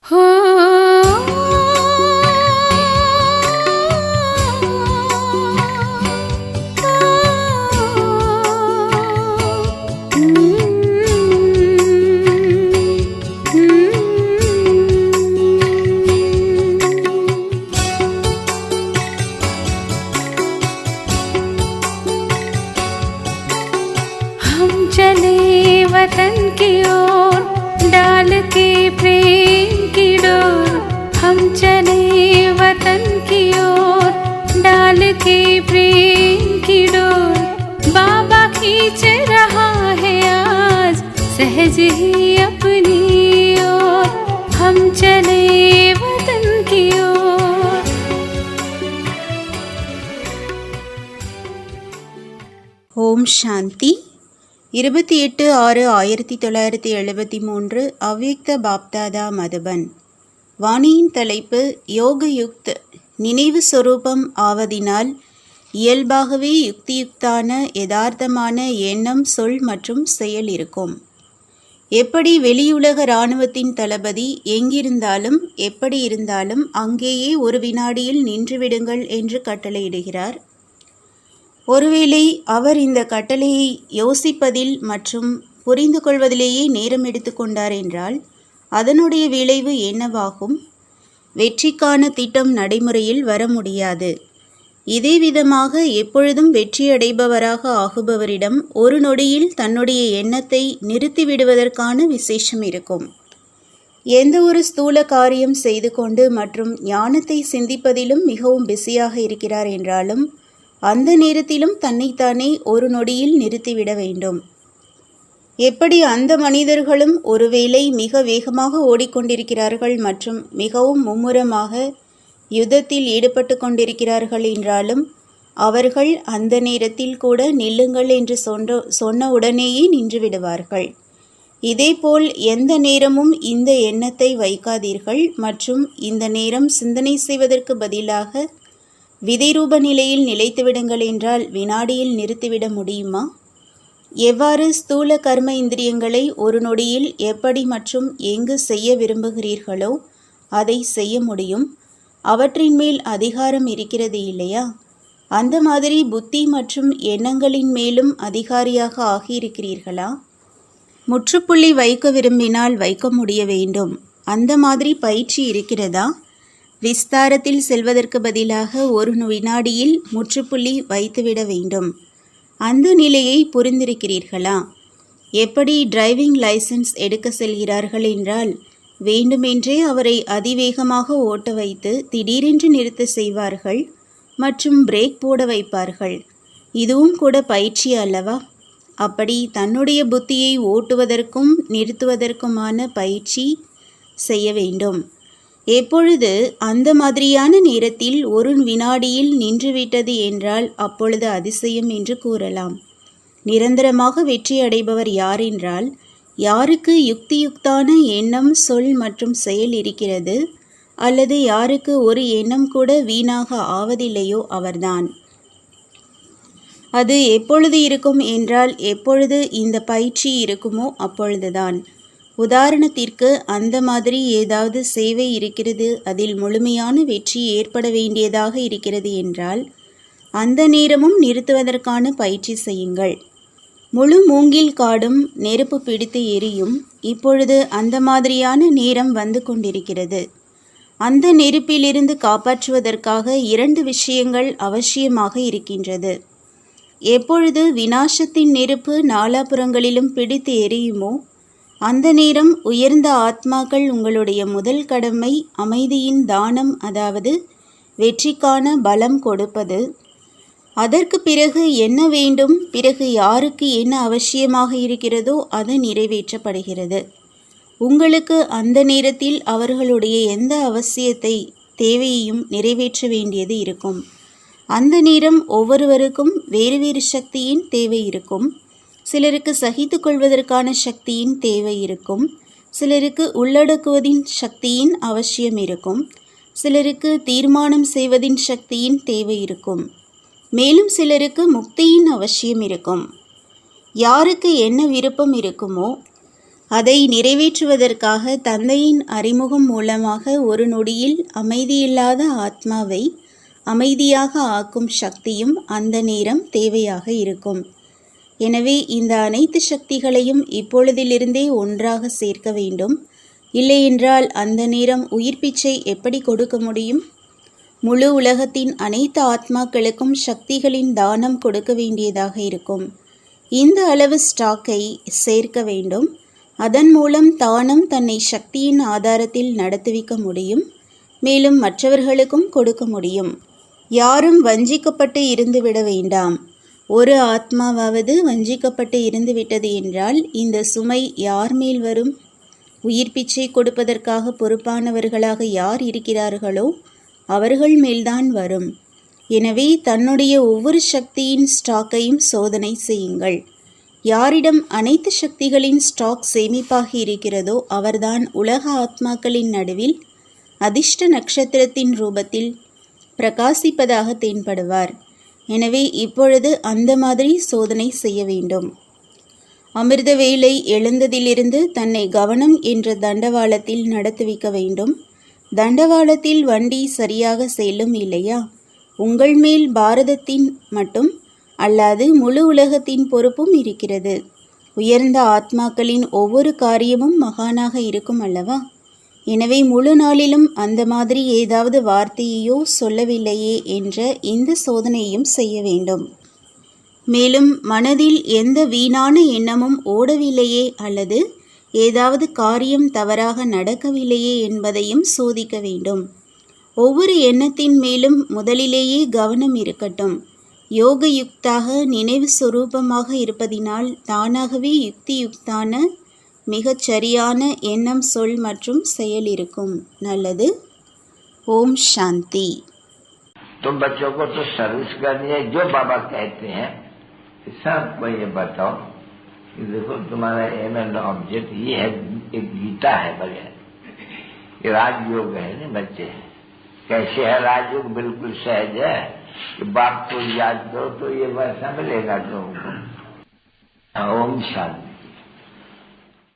चले वतन की ओर डाल के प्रेम की डोर। हम चले वतन की ओर डाल के प्रेम की डोर। बाबा खींच रहा है आज सहज ही अपनी ओर। हम चले वतन की ओर। ஓம் சாந்தி. 28/6/1973 அவ்யக்த பாப்தாதா மதுபன். வாணியின் தலைப்பு யோகயுக்த் நினைவு சொரூபம் ஆவதினால் இயல்பாகவே யுக்தியுக்தான யதார்த்தமான எண்ணம், சொல் மற்றும் செயல் இருக்கும். எப்படி வெளியுலக இராணுவத்தின் தளபதி எங்கிருந்தாலும் எப்படி இருந்தாலும் அங்கேயே ஒரு வினாடியில் நின்றுவிடுங்கள் என்று கட்டளையிடுகிறார். ஒருவேளை அவர் இந்த கட்டளையை யோசிப்பதில் மற்றும் புரிந்து கொள்வதிலேயே நேரம் எடுத்துக்கொண்டார் என்றால் அதனுடைய விளைவு என்னவாகும்? வெற்றிக்கான திட்டம் நடைமுறையில் வர முடியாது. இதே விதமாக எப்பொழுதும் வெற்றியடைபவராக ஆகுபவரிடம் ஒரு நொடியில் தன்னுடைய எண்ணத்தை நிறுத்திவிடுவதற்கான விசேஷம் இருக்கும். எந்த ஒரு ஸ்தூல காரியம் செய்து கொண்டு மற்றும் ஞானத்தை சிந்திப்பதிலும் மிகவும் பிஸியாக இருக்கிறார் என்றாலும் அந்த நேரத்திலும் தன்னைத்தானே ஒரு நொடியில் நிறுத்திவிட வேண்டும். எப்படி அந்த மனிதர்களும் ஒருவேளை மிக வேகமாக ஓடிக்கொண்டிருக்கிறார்கள் மற்றும் மிகவும் மும்முரமாக யுத்தத்தில் ஈடுபட்டு கொண்டிருக்கிறார்கள் என்றாலும் அவர்கள் அந்த நேரத்தில் கூட நில்லுங்கள் என்று சொன்ன உடனேயே நின்று விடுவார்கள். இதேபோல் எந்த நேரமும் இந்த எண்ணத்தை வைக்காதீர்கள் மற்றும் இந்த நேரம் சிந்தனை செய்வதற்கு பதிலாக விதைரூப நிலையில் நிலைத்துவிடுங்கள் என்றால் வினாடியில் நிறுத்திவிட முடியுமா? எவ்வாறு ஸ்தூல கர்ம இந்திரியங்களை ஒரு நொடியில் எப்படி மற்றும் எங்கு செய்ய விரும்புகிறீர்களோ அதை செய்ய முடியும். அவற்றின் மேல் அதிகாரம் இருக்கிறது இல்லையா? அந்த மாதிரி புத்தி மற்றும் எண்ணங்களின் மேலும் அதிகாரியாக ஆகியிருக்கிறீர்களா? முற்றுப்புள்ளி வைக்க விரும்பினால் வைக்க முடிய வேண்டும். அந்த மாதிரி பயிற்சி இருக்கிறதா? விஸ்தாரத்தில் செல்வதற்கு பதிலாக ஒரு வினாடியில் முற்றுப்புள்ளி வைத்துவிட வேண்டும். அந்த நிலையை புரிந்திருக்கிறீர்களா? எப்படி டிரைவிங் லைசன்ஸ் எடுக்க செல்கிறார்கள் என்றால் வேண்டுமென்றே அவரை அதிவேகமாக ஓட்ட வைத்து திடீரென்று நிறுத்த செய்வார்கள் மற்றும் பிரேக் போட வைப்பார்கள். இதுவும் கூட பயிற்சி அல்லவா? அப்படி தன்னுடைய புத்தியை ஓட்டுவதற்கும் நிறுத்துவதற்குமான பயிற்சி செய்ய வேண்டும். எப்பொழுது அந்த மாதிரியான நேரத்தில் ஒரு வினாடியில் நின்றுவிட்டது என்றால் அப்பொழுது அதிசயம் என்று கூறலாம். நிரந்தரமாக வெற்றி அடைபவர் யார் என்றால் யாருக்கு யுக்தியுக்தான எண்ணம், சொல் மற்றும் செயல் இருக்கிறது அல்லது யாருக்கு ஒரு எண்ணம் கூட வீணாக ஆவதில்லையோ அவர்தான். அது எப்பொழுது இருக்கும் என்றால் எப்பொழுது இந்த பயிற்சி இருக்குமோ அப்பொழுதுதான். உதாரணத்திற்கு அந்த மாதிரி ஏதாவது சேவை இருக்கிறது, அதில் முழுமையான வெற்றி ஏற்பட வேண்டியதாக இருக்கிறது என்றால் அந்த நேரமும் நிறுத்துவதற்கான பயிற்சி செய்யுங்கள். முழு மூங்கில் காடும் நெருப்பு பிடித்து எரியும். இப்பொழுது அந்த மாதிரியான நேரம் வந்து கொண்டிருக்கிறது. அந்த நெருப்பிலிருந்து காப்பாற்றுவதற்காக 2 விஷயங்கள் அவசியமாக இருக்கின்றது. எப்பொழுது விநாசத்தின் நெருப்பு நாலாபுறங்களிலும் பிடித்து எரியுமோ அந்த நேரம் உயர்ந்த ஆத்மாக்கள் உங்களுடைய முதல் கடமை அமைதியின் தானம், அதாவது வெற்றிக்கான பலம் கொடுப்பது. அதற்கு பிறகு என்ன வேண்டும், பிறகு யாருக்கு என்ன அவசியமாக இருக்கிறதோ அது நிறைவேற்றப்படுகிறது. உங்களுக்கு அந்த நேரத்தில் அவர்களுடைய எந்த அவசியத்தை தேவையையும் நிறைவேற்ற வேண்டியது இருக்கும். அந்த நேரம் ஒவ்வொருவருக்கும் வேறு வேறு சக்தியின் தேவை இருக்கும். சிலருக்கு சகித்து கொள்வதற்கான சக்தியின் தேவை இருக்கும். சிலருக்கு உள்ளடக்குவதின் சக்தியின் அவசியம் இருக்கும். சிலருக்கு தீர்மானம் செய்வதின் சக்தியின் தேவை இருக்கும். மேலும் சிலருக்கு முக்தியின் அவசியம் இருக்கும். யாருக்கு என்ன விருப்பம் இருக்குமோ அதை நிறைவேற்றுவதற்காக தந்தையின் அறிமுகம் மூலமாக ஒரு நொடியில் அமைதியில்லாத ஆத்மாவை அமைதியாக ஆக்கும் சக்தியும் அந்த நேரம் தேவையாக இருக்கும். எனவே இந்த அனைத்து சக்திகளையும் இப்பொழுதிலிருந்தே ஒன்றாக சேர்க்க வேண்டும். இல்லையென்றால் அந்த நேரம் உயிர் பிச்சை எப்படி கொடுக்க முடியும்? முழு உலகத்தின் அனைத்து ஆத்மாக்களுக்கும் சக்திகளின் தானம் கொடுக்க வேண்டியதாக இருக்கும். இந்த அளவு ஸ்டாக்கை சேர்க்க வேண்டும். அதன் மூலம் தானும் தன்னை சக்தியின் ஆதாரத்தில் நடத்துவிக்க முடியும். மேலும் மற்றவர்களுக்கும் கொடுக்க முடியும். யாரும் வஞ்சிக்கப்பட்டு இருந்துவிட வேண்டாம். ஒரு ஆத்மாவாவது வஞ்சிக்கப்பட்டு இருந்துவிட்டது என்றால் இந்த சுமை யார் மேல் வரும்? உயிர் பிச்சை கொடுப்பதற்காக பொறுப்பானவர்களாக யார் இருக்கிறார்களோ அவர்கள் மேல்தான் வரும். எனவே தன்னுடைய ஒவ்வொரு சக்தியின் ஸ்டாக்கையும் சோதனை செய்யுங்கள். யாரிடம் அனைத்து சக்திகளின் ஸ்டாக் சேமிப்பாக இருக்கிறதோ அவர்தான் உலக ஆத்மாக்களின் நடுவில் அதிர்ஷ்ட நட்சத்திரத்தின் ரூபத்தில் பிரகாசிப்பதாக தென்படுவார். எனவே இப்பொழுது அந்த மாதிரி சோதனை செய்ய வேண்டும். அமிர்த வேளை எழுந்ததிலிருந்து தன்னை கவனம் என்ற தண்டவாளத்தில் நடத்துவிக்க வேண்டும். தண்டவாளத்தில் வண்டி சரியாக செல்லும் இல்லையா? உங்கள் மேல் பாரதத்தின் மட்டும் அல்லாது முழு உலகத்தின் பொறுப்பும் இருக்கிறது. உயர்ந்த ஆத்மாக்களின் ஒவ்வொரு காரியமும் மகானாக இருக்கும் அல்லவா? எனவே முழு நாளிலும் அந்த மாதிரி ஏதாவது வார்த்தையோ சொல்லவில்லையே என்ற இந்த சோதனையும் செய்ய வேண்டும். மேலும் மனதில் எந்த வீணான எண்ணமும் ஓடவில்லையே அல்லது ஏதாவது காரியம் தவறாக நடக்கவில்லையே என்பதையும் சோதிக்க வேண்டும். ஒவ்வொரு எண்ணத்தின் மேலும் முதலிலேயே கவனம் இருக்கட்டும். யோக யுக்தாக நினைவு சொரூபமாக இருப்பதினால் தானாகவே யுக்தியுக்தான மிகச் சரியான எண்ணம், சொல் மற்றும் செயல் இருக்கும். நல்லது. ஓம் சாந்தி. तुम बच्चों को तो सर्विस करनी है, जो बाबा कहते हैं सबको ये बताओ कि देखो तुम्हारा एम एंड ऑब्जेक्ट ये है, एक गीता है बगैर, ये राजयोग है ना बच्चे। कैसे है राजयोग? बिल्कुल सहज है कि बाप को याद करो तो ये वैसा मिलेगा तुमको। ओम शांति।